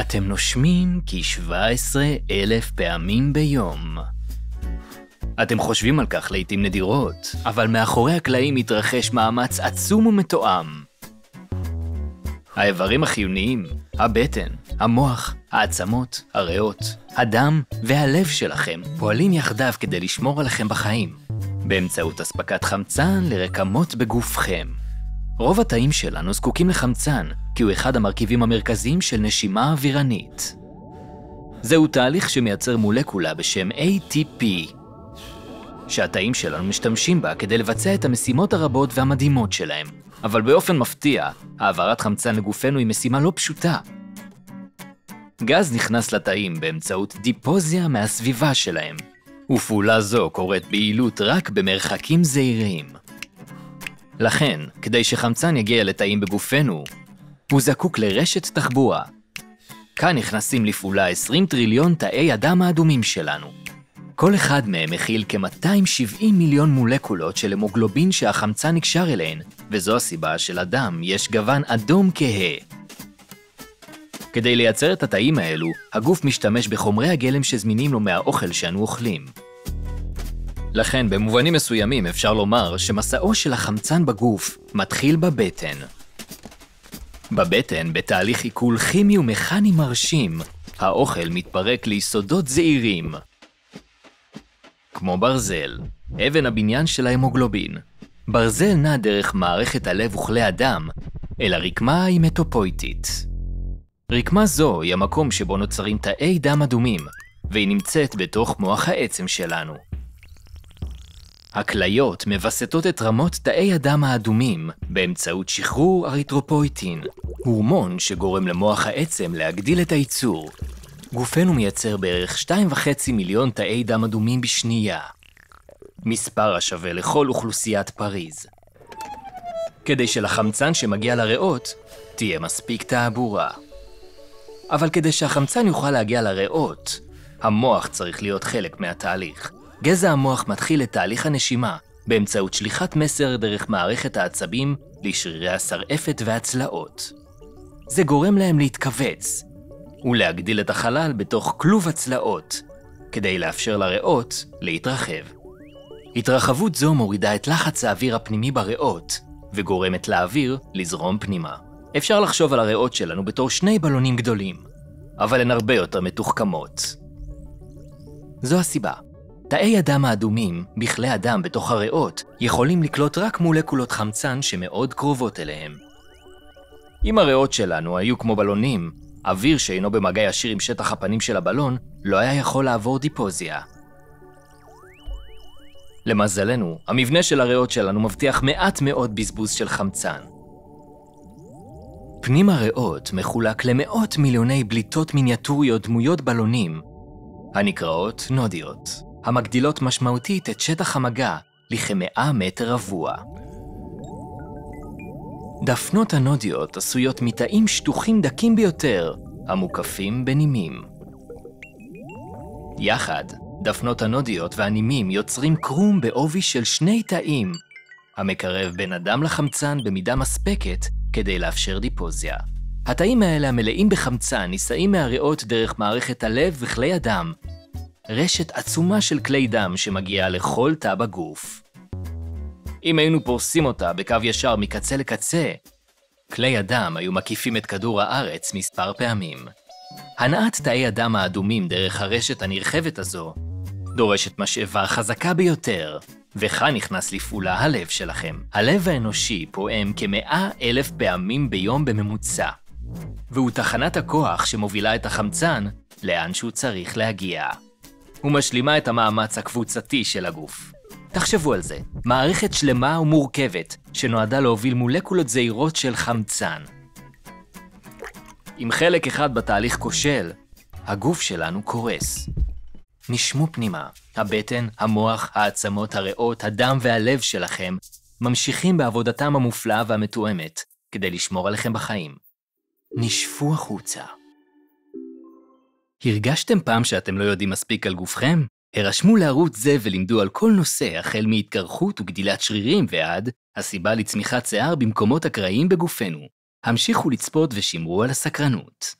אתם נושמים כ-17,000 פעמים ביום. אתם חושבים על כך לעתים נדירות, אבל מאחורי הקלעים מתרחש מאמץ עצום ומתואם. האיברים החיוניים, הבטן, המוח, העצמות, הריאות, הדם והלב שלכם פועלים יחדיו כדי לשמור עליכם בחיים, באמצעות אספקת חמצן לרקמות בגופכם. רוב התאים שלנו זקוקים לחמצן, כי הוא אחד המרכיבים המרכזיים של נשימה אווירנית. זהו תהליך שמייצר מולקולה בשם ATP, שהתאים שלנו משתמשים בה כדי לבצע את המשימות הרבות והמדהימות שלהם. אבל באופן מפתיע, העברת חמצן לגופנו היא משימה לא פשוטה. גז נכנס לתאים באמצעות דיפוזיה מהסביבה שלהם, ופעולה זו קורית ביעילות רק במרחקים זעירים. לכן, כדי שחמצן יגיע לתאים בגופנו, הוא זקוק לרשת תחבורה. כאן נכנסים לפעולה 20 טריליון תאי הדם האדומים שלנו. כל אחד מהם מכיל כ-270 מיליון מולקולות של המוגלובין שהחמצן נקשר אליהן, וזו הסיבה שלדם יש גוון אדום כהה. כדי לייצר את התאים האלו, הגוף משתמש בחומרי הגלם שזמינים לו מהאוכל שאנו אוכלים. לכן, במובנים מסוימים אפשר לומר שמסעו של החמצן בגוף מתחיל בבטן. בבטן, בתהליך עיכול כימי ומכני מרשים, האוכל מתפרק ליסודות זעירים, כמו ברזל, אבן הבניין של ההמוגלובין. ברזל נע דרך מערכת הלב וכלי הדם אל הרקמה ההמטופויטית. רקמה זו היא המקום שבו נוצרים תאי דם אדומים, והיא נמצאת בתוך מוח העצם שלנו. הכליות מבססות את רמות תאי הדם האדומים באמצעות שחרור אריתרופויטין, הורמון שגורם למוח העצם להגדיל את הייצור. גופנו מייצר בערך 2.5 מיליון תאי דם אדומים בשנייה, מספר השווה לכל אוכלוסיית פריז. כדי שלחמצן שמגיע לריאות תהיה מספיק תעבורה. אבל כדי שהחמצן יוכל להגיע לריאות, המוח צריך להיות חלק מהתהליך. גזע המוח מתחיל את תהליך הנשימה באמצעות שליחת מסר דרך מערכת העצבים לשרירי השרעפת והצלעות. זה גורם להם להתכווץ ולהגדיל את החלל בתוך כלוב הצלעות, כדי לאפשר לריאות להתרחב. התרחבות זו מורידה את לחץ האוויר הפנימי בריאות, וגורמת לאוויר לזרום פנימה. אפשר לחשוב על הריאות שלנו בתור שני בלונים גדולים, אבל הן הרבה יותר מתוחכמות. זו הסיבה. תאי הדם האדומים, בכלי הדם בתוך הריאות, יכולים לקלוט רק מולקולות חמצן שמאוד קרובות אליהם. אם הריאות שלנו היו כמו בלונים, אוויר שאינו במגע ישיר עם שטח הפנים של הבלון לא היה יכול לעבור דיפוזיה. למזלנו, המבנה של הריאות שלנו מבטיח מעט מאוד בזבוז של חמצן. פנים הריאות מחולק למאות מיליוני בליטות מיניאטוריות דמויות בלונים, הנקראות נודיות, המגדילות משמעותית את שטח המגע לכ100 מטר רבוע. דפנות הנודיות עשויות מתאים שטוחים דקים ביותר, המוקפים בנימים. יחד, דפנות הנודיות והנימים יוצרים קרום בעובי של 2 תאים, המקרב בין הדם לחמצן במידה מספקת כדי לאפשר דיפוזיה. התאים האלה המלאים בחמצן נישאים מהריאות דרך מערכת הלב וכלי הדם, רשת עצומה של כלי דם שמגיעה לכל תא בגוף. אם היינו פורסים אותה בקו ישר מקצה לקצה, כלי הדם היו מקיפים את כדור הארץ מספר פעמים. הנעת תאי הדם האדומים דרך הרשת הנרחבת הזו דורשת משאבה חזקה ביותר, וכאן נכנס לפעולה הלב שלכם. הלב האנושי פועם כ100,000 פעמים ביום בממוצע, והוא תחנת הכוח שמובילה את החמצן לאן שהוא צריך להגיע. הוא משלימה את המאמץ הקבוצתי של הגוף. תחשבו על זה, מערכת שלמה ומורכבת שנועדה להוביל מולקולות זעירות של חמצן. אם חלק אחד בתהליך כושל, הגוף שלנו קורס. נשמו פנימה, הבטן, המוח, העצמות, הריאות, הדם והלב שלכם ממשיכים בעבודתם המופלאה והמתואמת כדי לשמור עליכם בחיים. נשפו החוצה. הרגשתם פעם שאתם לא יודעים מספיק על גופכם? הרשמו לערוץ זה ולמדו על כל נושא, החל מהתקרחות וגדילת שרירים ועד הסיבה לצמיחת שיער במקומות אקראיים בגופנו. המשיכו לצפות ושמרו על הסקרנות.